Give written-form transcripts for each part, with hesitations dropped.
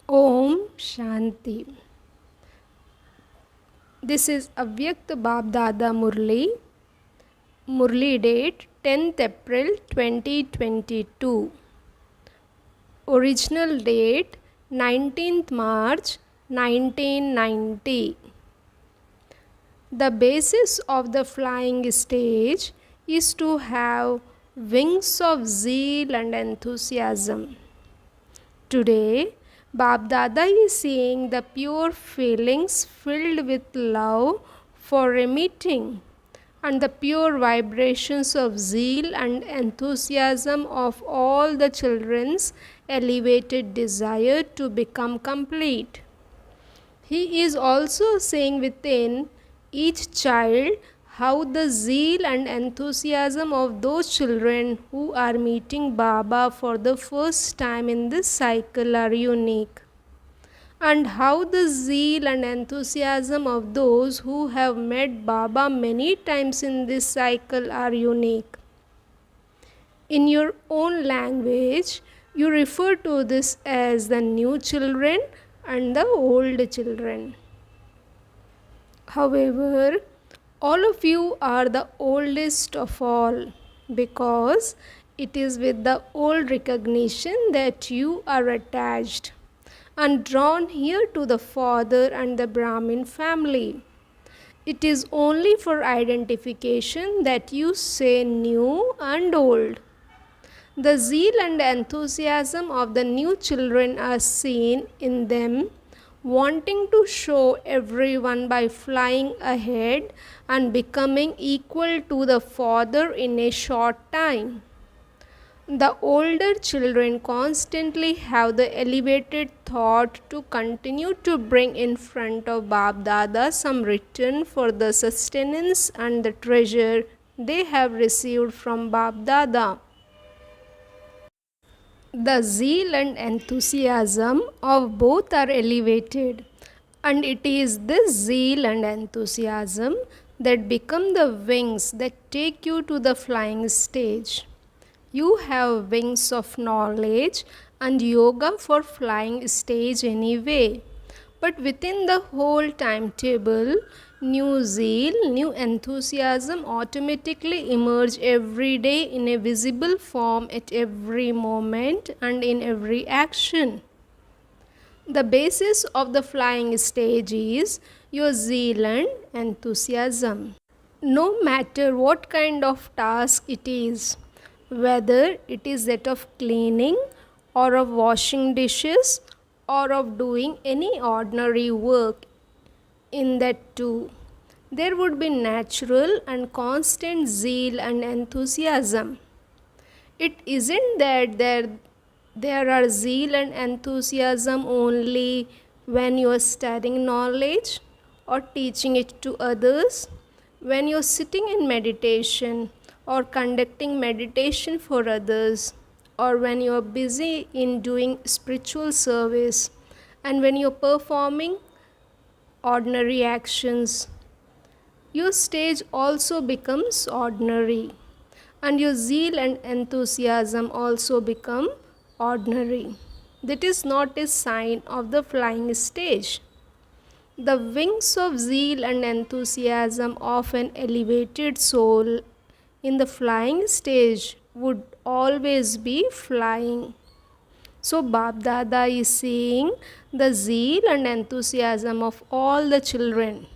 Om Shanti. This is Avyakt Bab Dada Murli. Murli date 10th April 2022. Original date 19th March 1990. The basis of the flying stage is to have wings of zeal and enthusiasm. Today, Bab Dada is seeing the pure feelings filled with love for a meeting and the pure vibrations of zeal and enthusiasm of all the children's elevated desire to become complete. He is also seeing within each child how the zeal and enthusiasm of those children who are meeting Baba for the first time in this cycle are unique, and how the zeal and enthusiasm of those who have met Baba many times in this cycle are unique. In your own language, you refer to this as the new children and the old children. However, all of you are the oldest of all, because it is with the old recognition that you are attached and drawn here to the father and the Brahmin family. It is only for identification that you say new and old. The zeal and enthusiasm of the new children are seen in them, wanting to show everyone by flying ahead and becoming equal to the father in a short time. The older children constantly have the elevated thought to continue to bring in front of Bab Dada some return for the sustenance and the treasure they have received from Bab Dada. The zeal and enthusiasm of both are elevated, and it is this zeal and enthusiasm that become the wings that take you to the flying stage. You have wings of knowledge and yoga for flying stage anyway. But within the whole timetable, new zeal, new enthusiasm automatically emerge every day in a visible form at every moment and in every action. The basis of the flying stage is your zeal and enthusiasm. No matter what kind of task it is, whether it is that of cleaning or of washing dishes or of doing any ordinary work, in that too, there would be natural and constant zeal and enthusiasm. It isn't that there are zeal and enthusiasm only when you are studying knowledge or teaching it to others, when you are sitting in meditation or conducting meditation for others, or when you are busy in doing spiritual service, and when you are performing ordinary actions. Your stage also becomes ordinary, and your zeal and enthusiasm also become ordinary. That is not a sign of the flying stage. The wings of zeal and enthusiasm of an elevated soul in the flying stage would always be flying. So Bab Dada is seeing the zeal and enthusiasm of all the children.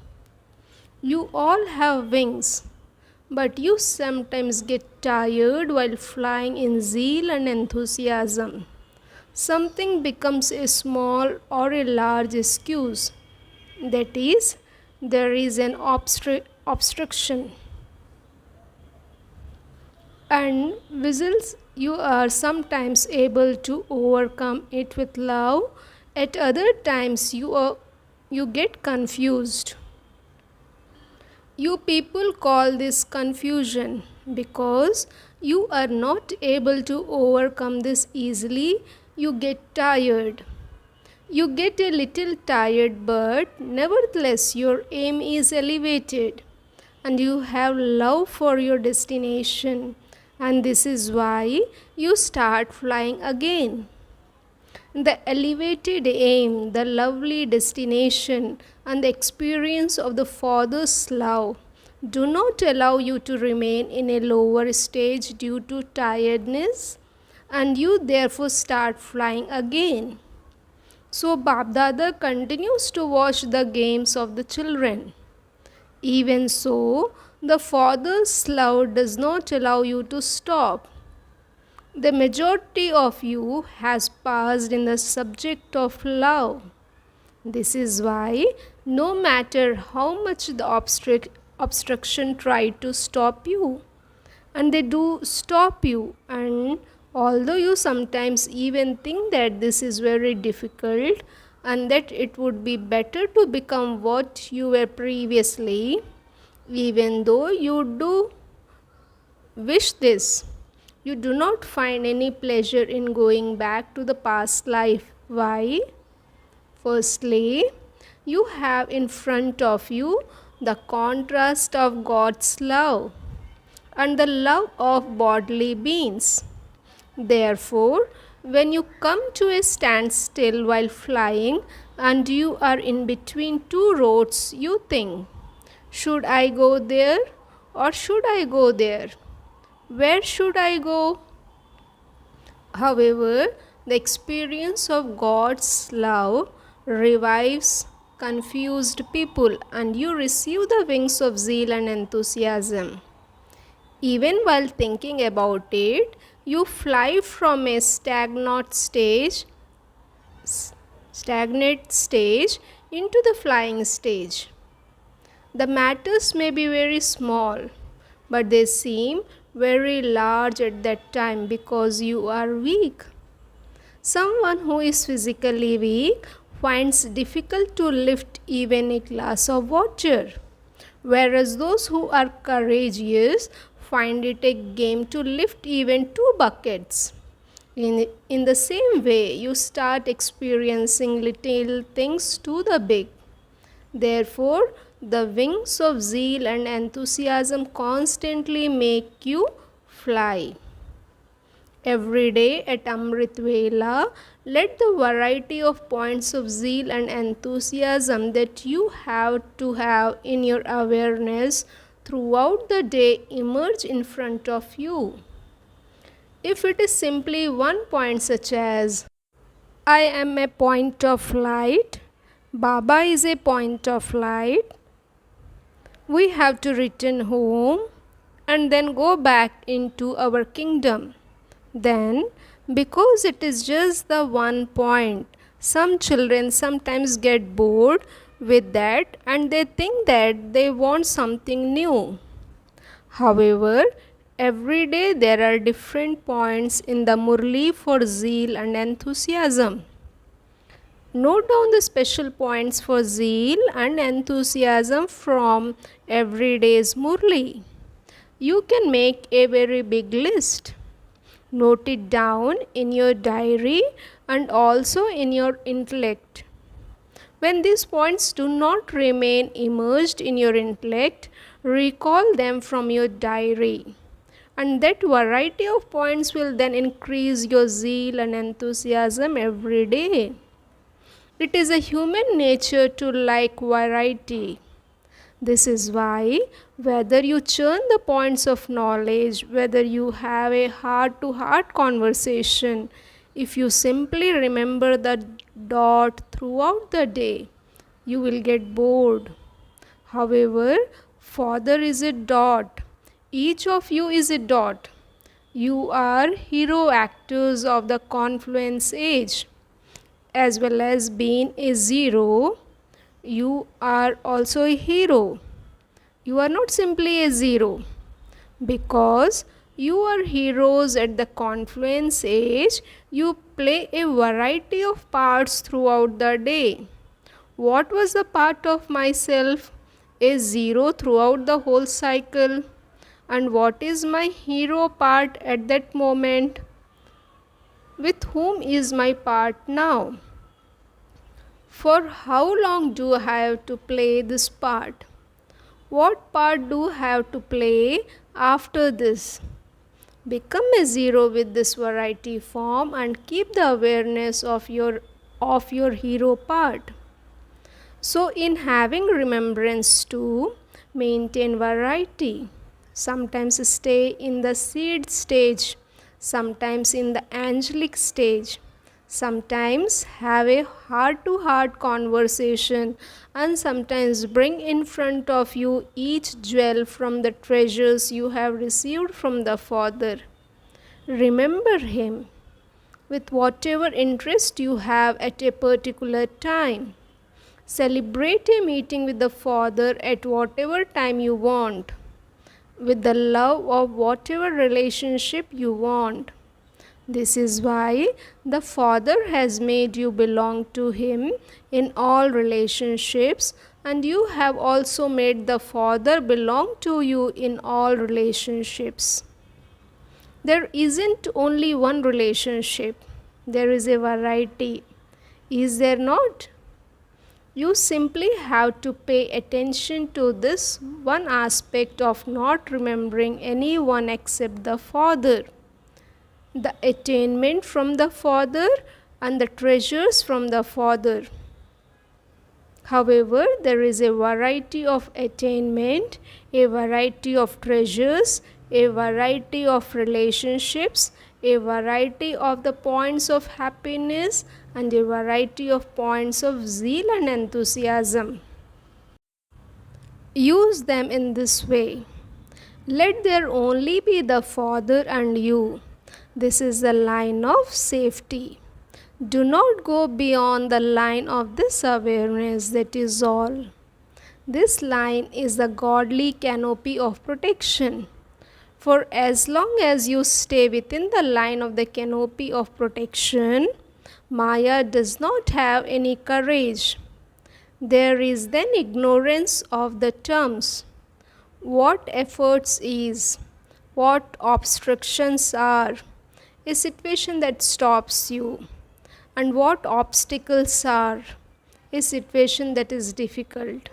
You all have wings, but you sometimes get tired while flying in zeal and enthusiasm. Something becomes a small or a large excuse. That is, there is an obstruction. And whistles, you are sometimes able to overcome it with love. At other times, you get confused. You people call this confusion because you are not able to overcome this easily. You get tired. You get a little tired, but nevertheless, your aim is elevated and you have love for your destination, and this is why you start flying again. The elevated aim, the lovely destination, and the experience of the Father's love do not allow you to remain in a lower stage due to tiredness, and you therefore start flying again. So Bab Dada continues to watch the games of the children. Even so, the Father's love does not allow you to stop. The majority of you has passed in the subject of love. This is why no matter how much the obstruction try to stop you, and they do stop you, and although you sometimes even think that this is very difficult and that it would be better to become what you were previously, even though you do wish this, you do not find any pleasure in going back to the past life. Why? Firstly, you have in front of you the contrast of God's love and the love of bodily beings. Therefore, when you come to a standstill while flying and you are in between two roads, you think, should I go there or should I go there? Where should I go? However, the experience of God's love revives confused people and you receive the wings of zeal and enthusiasm. Even while thinking about it, you fly from a stagnant stage into the flying stage. The matters may be very small, but they seem very large at that time because you are weak. Someone who is physically weak finds difficult to lift even a glass of water, whereas those who are courageous find it a game to lift even 2 buckets. In the same way, you start experiencing little things to the big. Therefore, the wings of zeal and enthusiasm constantly make you fly. Every day at Amrit Vela, let the variety of points of zeal and enthusiasm that you have to have in your awareness throughout the day emerge in front of you. If it is simply one point, such as I am a point of light, Baba is a point of light, we have to return home and then go back into our kingdom. Then, because it is just the one point, some children sometimes get bored with that and they think that they want something new. However, every day there are different points in the Murli for zeal and enthusiasm. Note down the special points for zeal and enthusiasm from every day's Murli. You can make a very big list. Note it down in your diary and also in your intellect. When these points do not remain immersed in your intellect, recall them from your diary. And that variety of points will then increase your zeal and enthusiasm every day. It is a human nature to like variety. This is why, whether you churn the points of knowledge, whether you have a heart-to-heart conversation, if you simply remember the dot throughout the day, you will get bored. However, Father is a dot. Each of you is a dot. You are hero actors of the confluence age. As well as being a zero, you are also a hero. You are not simply a zero, because you are heroes at the confluence age. You play a variety of parts throughout the day. What was the part of myself? A zero throughout the whole cycle. And what is my hero part at that moment? With whom is my part now? For how long do I have to play this part? What part do I have to play after this? Become a zero with this variety form and keep the awareness of your hero part. So, in having remembrance to maintain variety, sometimes stay in the seed stage, sometimes in the angelic stage, sometimes have a heart to heart conversation, and sometimes bring in front of you each jewel from the treasures you have received from the Father. Remember Him with whatever interest you have at a particular time. Celebrate a meeting with the Father at whatever time you want, with the love of whatever relationship you want. This is why the Father has made you belong to Him in all relationships, and you have also made the Father belong to you in all relationships. There isn't only one relationship, there is a variety. Is there not? You simply have to pay attention to this one aspect of not remembering anyone except the Father. The attainment from the Father and the treasures from the Father. However, there is a variety of attainment, a variety of treasures, a variety of relationships, a variety of the points of happiness, and a variety of points of zeal and enthusiasm. Use them in this way. Let there only be the Father and you. This is the line of safety. Do not go beyond the line of this awareness, that is all. This line is the godly canopy of protection. For as long as you stay within the line of the canopy of protection, Maya does not have any courage. There is then ignorance of the terms. What efforts is, what obstructions are, a situation that stops you, and what obstacles are, a situation that is difficult.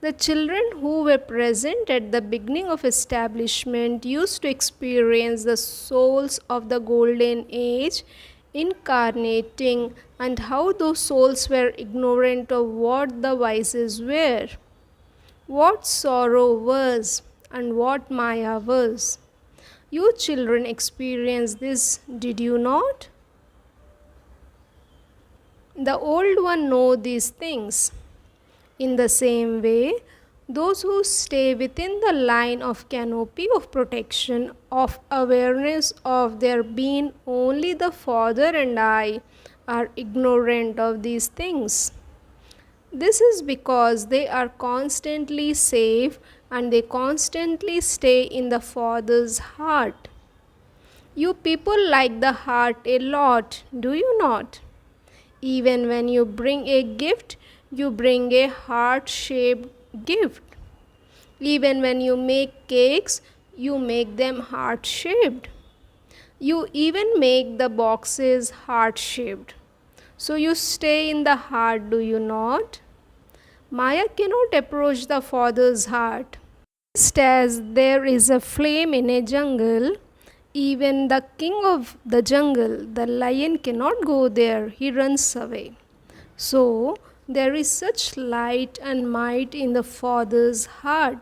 The children who were present at the beginning of establishment used to experience the souls of the golden age incarnating, and how those souls were ignorant of what the vices were, what sorrow was, and what Maya was. You children experienced this, did you not? The old one know these things. In the same way, those who stay within the line of canopy of protection, of awareness of there being only the Father and I, are ignorant of these things. This is because they are constantly safe and they constantly stay in the Father's heart. You people like the heart a lot, do you not? Even when you bring a gift, you bring a heart-shaped gift. Even when you make cakes, you make them heart-shaped. You even make the boxes heart-shaped. So you stay in the heart, do you not? Maya cannot approach the Father's heart. Just as there is a flame in a jungle, even the king of the jungle, the lion, cannot go there, he runs away. So, there is such light and might in the Father's heart.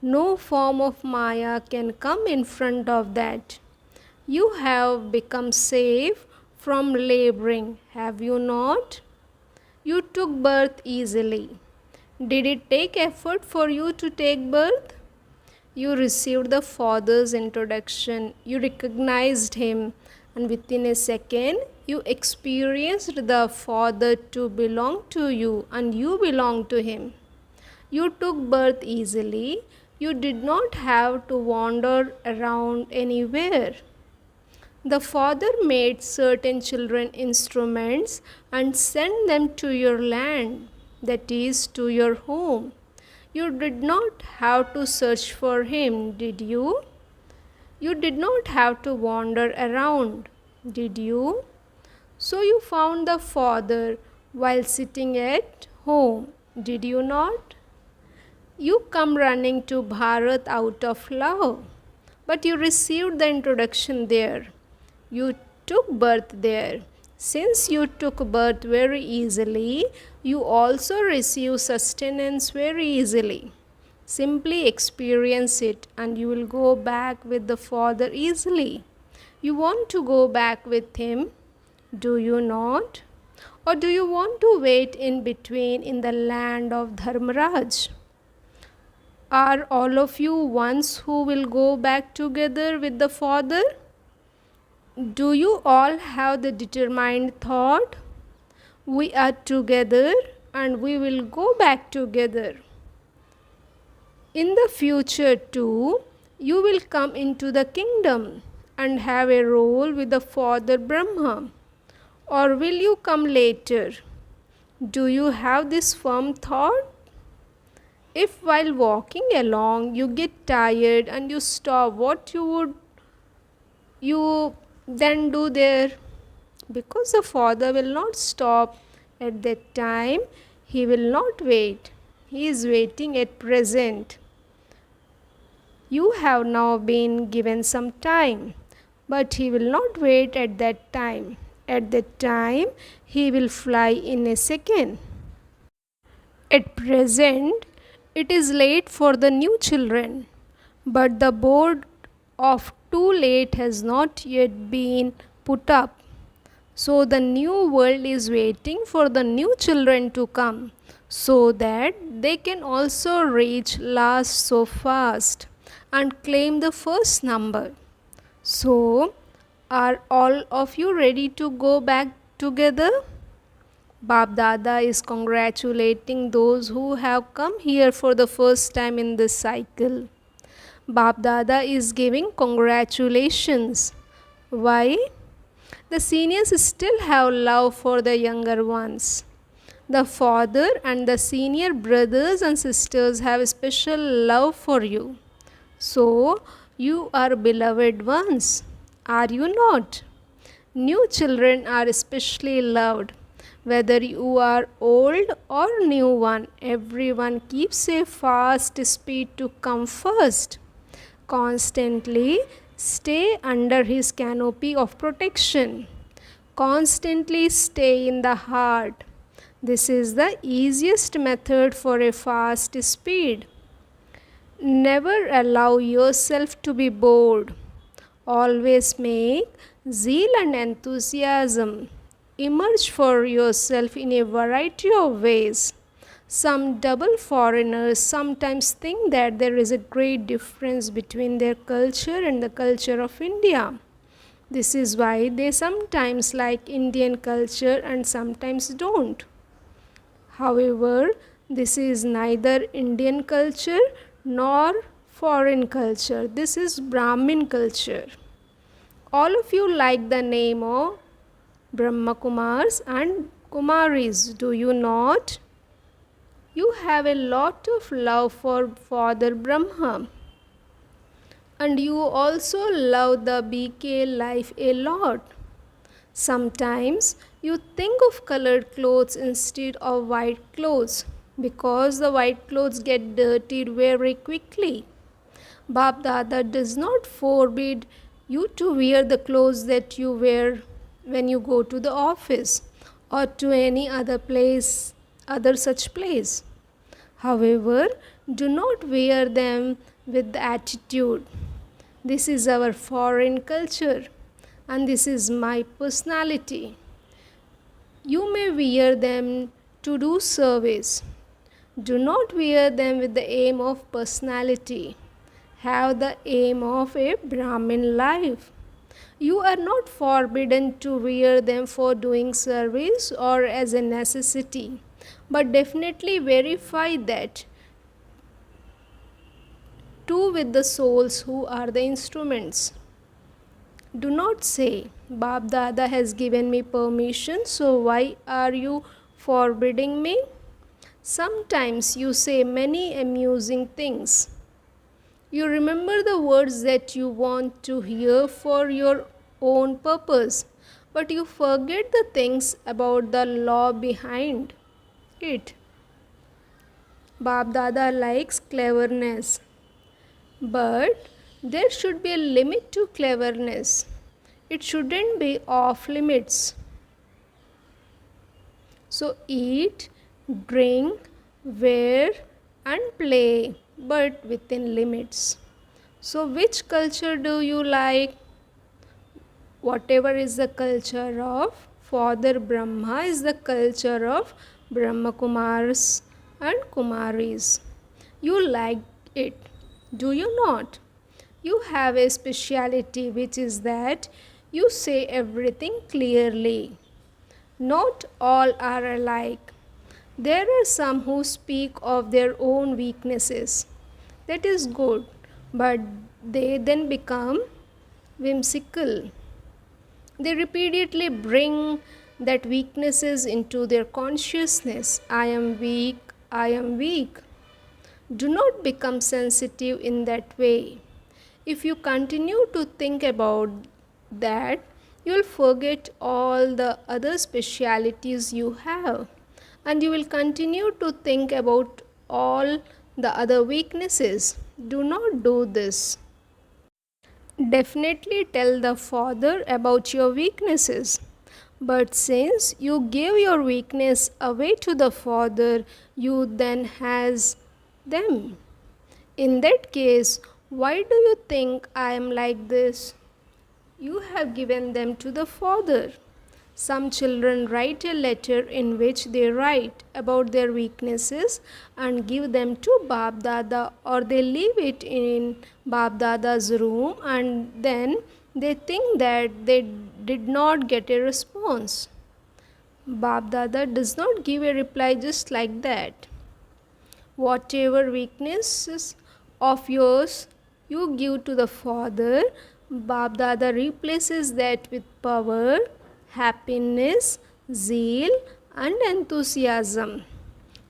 No form of Maya can come in front of that. You have become safe from laboring, have you not? You took birth easily. Did it take effort for you to take birth? You received the Father's introduction, you recognized Him, and within a second, you experienced the Father to belong to you, and you belong to Him. You took birth easily, you did not have to wander around anywhere. The Father made certain children instruments and sent them to your land, that is, to your home. You did not have to search for Him, did you? You did not have to wander around, did you? So you found the Father while sitting at home, did you not? You come running to Bharat out of love. but you received the introduction there. You took birth there. Since you took birth very easily, you also receive sustenance very easily. Simply experience it and you will go back with the Father easily. You want to go back with Him, do you not? Or do you want to wait in between in the land of Dharmaraj? Are all of you ones who will go back together with the Father? Do you all have the determined thought? We are together and we will go back together. In the future too, you will come into the kingdom and have a role with the Father Brahma. Or will you come later? Do you have this firm thought? If while walking along you get tired and you stop, what would you then do there? Because the Father will not stop at that time, He will not wait. He is waiting at present. You have now been given some time, but He will not wait at that time. At that time, He will fly in a second. At present, it is late for the new children, but the board of too late has not yet been put up. So the new world is waiting for the new children to come so that they can also reach last so fast and claim the first number. So, are all of you ready to go back together? Bab Dada is congratulating those who have come here for the first time in this cycle. Bab Dada is giving congratulations. Why? The seniors still have love for the younger ones. The father and the senior brothers and sisters have special love for you. So, you are beloved ones, are you not? New children are especially loved. Whether you are old or new one, everyone keeps a fast speed to come first. Constantly stay under His canopy of protection. Constantly stay in the heart. This is the easiest method for a fast speed. Never allow yourself to be bored. Always make zeal and enthusiasm emerge for yourself in a variety of ways. Some double foreigners sometimes think that there is a great difference between their culture and the culture of India. This is why they sometimes like Indian culture and sometimes don't. However, this is neither Indian culture nor foreign culture. This is Brahmin culture. All of you like the name of Brahma Kumars and Kumaris, do you not? You have a lot of love for Father Brahma. And you also love the BK life a lot. Sometimes you think of colored clothes instead of white clothes because the white clothes get dirtied very quickly. Bab Dada does not forbid you to wear the clothes that you wear when you go to the office or to any other such place. However, do not wear them with attitude. This is our foreign culture and this is my personality. You may wear them to do service. Do not wear them with the aim of personality. Have the aim of a Brahmin life. You are not forbidden to wear them for doing service or as a necessity, but definitely verify that too with the souls who are the instruments. Do not say, Bab Dada has given me permission, so why are you forbidding me? Sometimes you say many amusing things. You remember the words that you want to hear for your own purpose, but you forget the things about the law behind it. Bab Dada likes cleverness, but There should be a limit to cleverness. It shouldn't be off limits. So eat, drink, wear, and play, but within limits. So, which culture do you like? Whatever is the culture of Father Brahma is the culture of Brahma Kumars and Kumaris. You like it, do you not? You have a speciality, which is that you say everything clearly. Not all are alike. There are some who speak of their own weaknesses. That is good, but they then become whimsical. They repeatedly bring that weaknesses into their consciousness. I am weak, I am weak. Do not become sensitive in that way. If you continue to think about that, you will forget all the other specialities you have, and you will continue to think about all the other weaknesses. Do not do this. Definitely tell the Father about your weaknesses. But since you give your weakness away to the Father, you then has them. In that case, why do you think I am like this? You have given them to the Father. Some children write a letter in which they write about their weaknesses and give them to Bab Dada, or they leave it in Bab Dada's room and then they think that they did not get a response. Bab Dada does not give a reply just like that. Whatever weaknesses of yours you give to the Father, Bab Dada replaces that with power, happiness, zeal, and enthusiasm.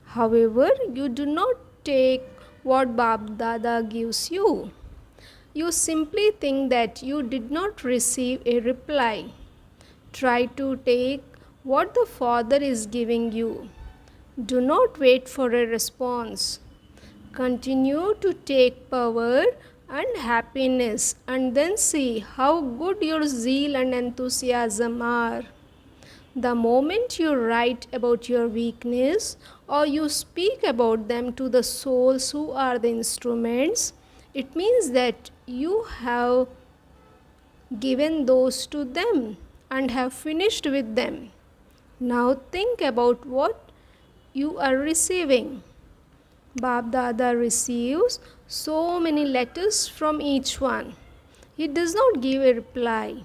However, you do not take what Bab Dada gives you. You simply think that you did not receive a reply. Try to take what the Father is giving you. Do not wait for a response. Continue to take power and happiness and then see how good your zeal and enthusiasm are. The moment you write about your weakness or you speak about them to the souls who are the instruments, it means that you have given those to them and have finished with them. Now think about what you are receiving. Bab Dada receives so many letters from each one. He does not give a reply,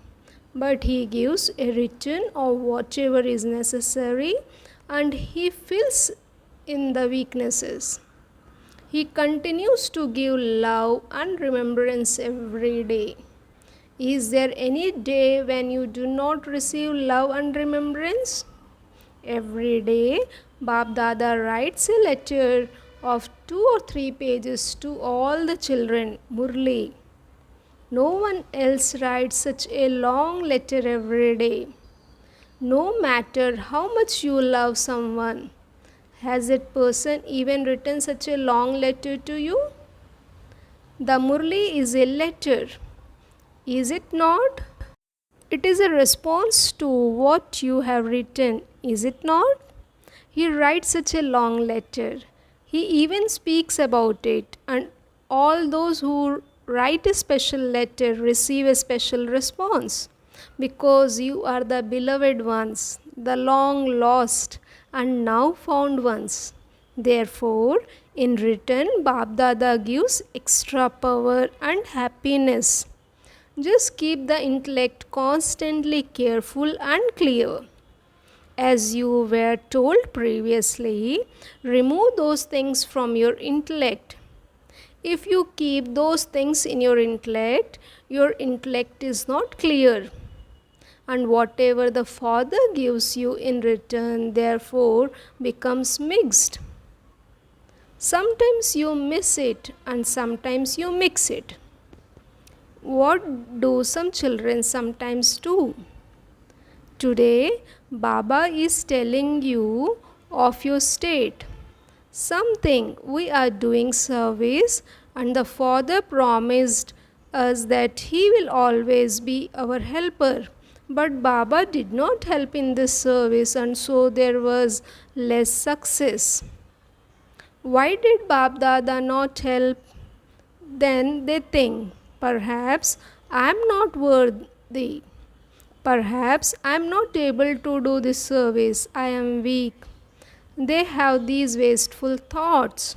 but he gives a written or whatever is necessary, and he fills in the weaknesses. He continues to give love and remembrance every day. Is there any day when you do not receive love and remembrance? Every day, Bab Dada writes a letter of 2 or 3 pages to all the children, Murli. No one else writes such a long letter every day. No matter how much you love someone, has that person even written such a long letter to you? The Murli is a letter, is it not? It is a response to what you have written, is it not? He writes such a long letter. He even speaks about it, and all those who write a special letter receive a special response, because you are the beloved ones, the long lost and now found ones. Therefore, in return, Bab Dada gives extra power and happiness. Just keep the intellect constantly careful and clear. As you were told previously, remove those things from your intellect. If you keep those things in your intellect is not clear. And whatever the Father gives you in return, therefore, becomes mixed. Sometimes you miss it and sometimes you mix it. What do some children sometimes do? Today, Baba is telling you of your state. Something we are doing service and the Father promised us that He will always be our helper. But Baba did not help in this service, and so there was less success. Why did Bab Dada not help? Then they think, perhaps I am not worthy. Perhaps I am not able to do this service. I am weak. They have these wasteful thoughts.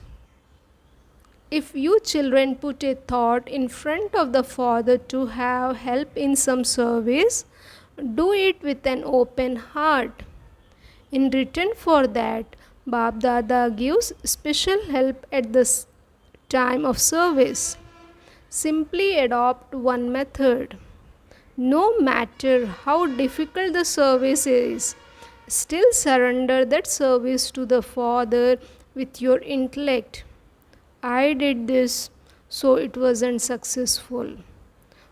If you children put a thought in front of the Father to have help in some service, do it with an open heart. In return for that, Bab Dada gives special help at the time of service. Simply adopt one method. No matter how difficult the service is, still surrender that service to the Father with your intellect. I did this, so it wasn't successful.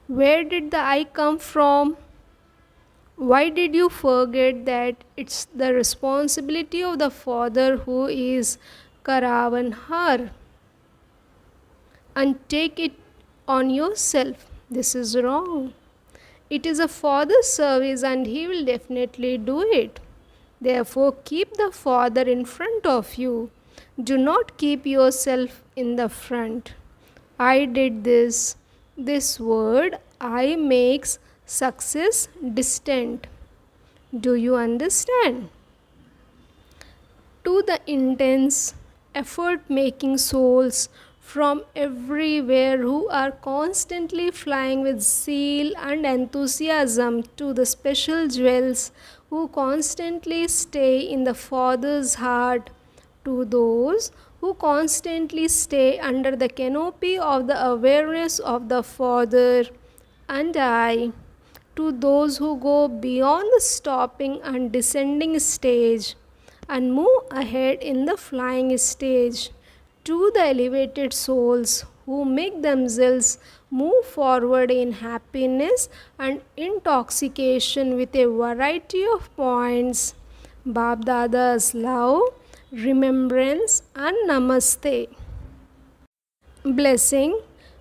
Where did the I come from? Why did you forget that it's the responsibility of the Father who is Karavanhar, and take it on yourself? This is wrong. It is a Father's service and He will definitely do it. Therefore, keep the Father in front of you. Do not keep yourself in the front. I did this. This word I makes success distant. Do you understand? To the intense, effort making souls from everywhere who are constantly flying with zeal and enthusiasm, to the special jewels who constantly stay in the Father's heart, to those who constantly stay under the canopy of the awareness of the Father, and I, to those who go beyond the stopping and descending stage and move ahead in the flying stage, to the elevated souls who make themselves move forward in happiness and intoxication with a variety of points, Bab Dada's love, remembrance, and namaste. Blessing.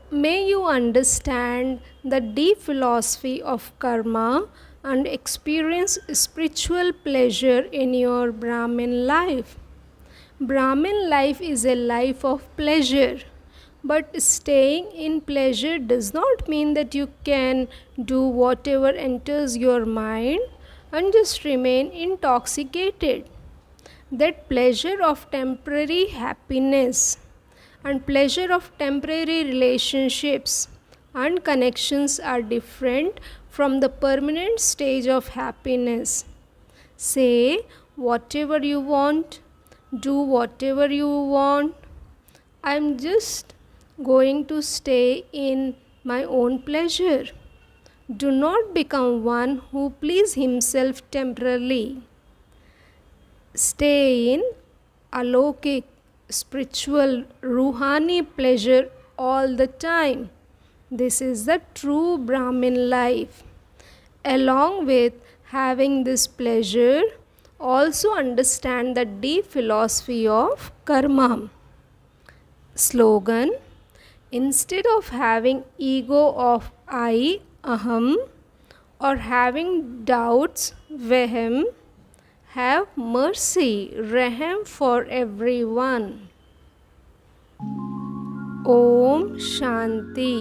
May you understand the deep philosophy of karma and experience spiritual pleasure in your Brahmin life. Brahmin life is a life of pleasure, but staying in pleasure does not mean that you can do whatever enters your mind and just remain intoxicated. That pleasure of temporary happiness and pleasure of temporary relationships and connections are different from the permanent stage of happiness. Say whatever you want, do whatever you want. I am just going to stay in my own pleasure. Do not become one who please himself temporarily. Stay in alokik, spiritual, ruhani pleasure all the time. This is the true Brahmin life. Along with having this pleasure, also understand the deep philosophy of karma. Slogan: instead of having ego of I, aham, or having doubts, vehem, have mercy, rahm for everyone. Om Shanti.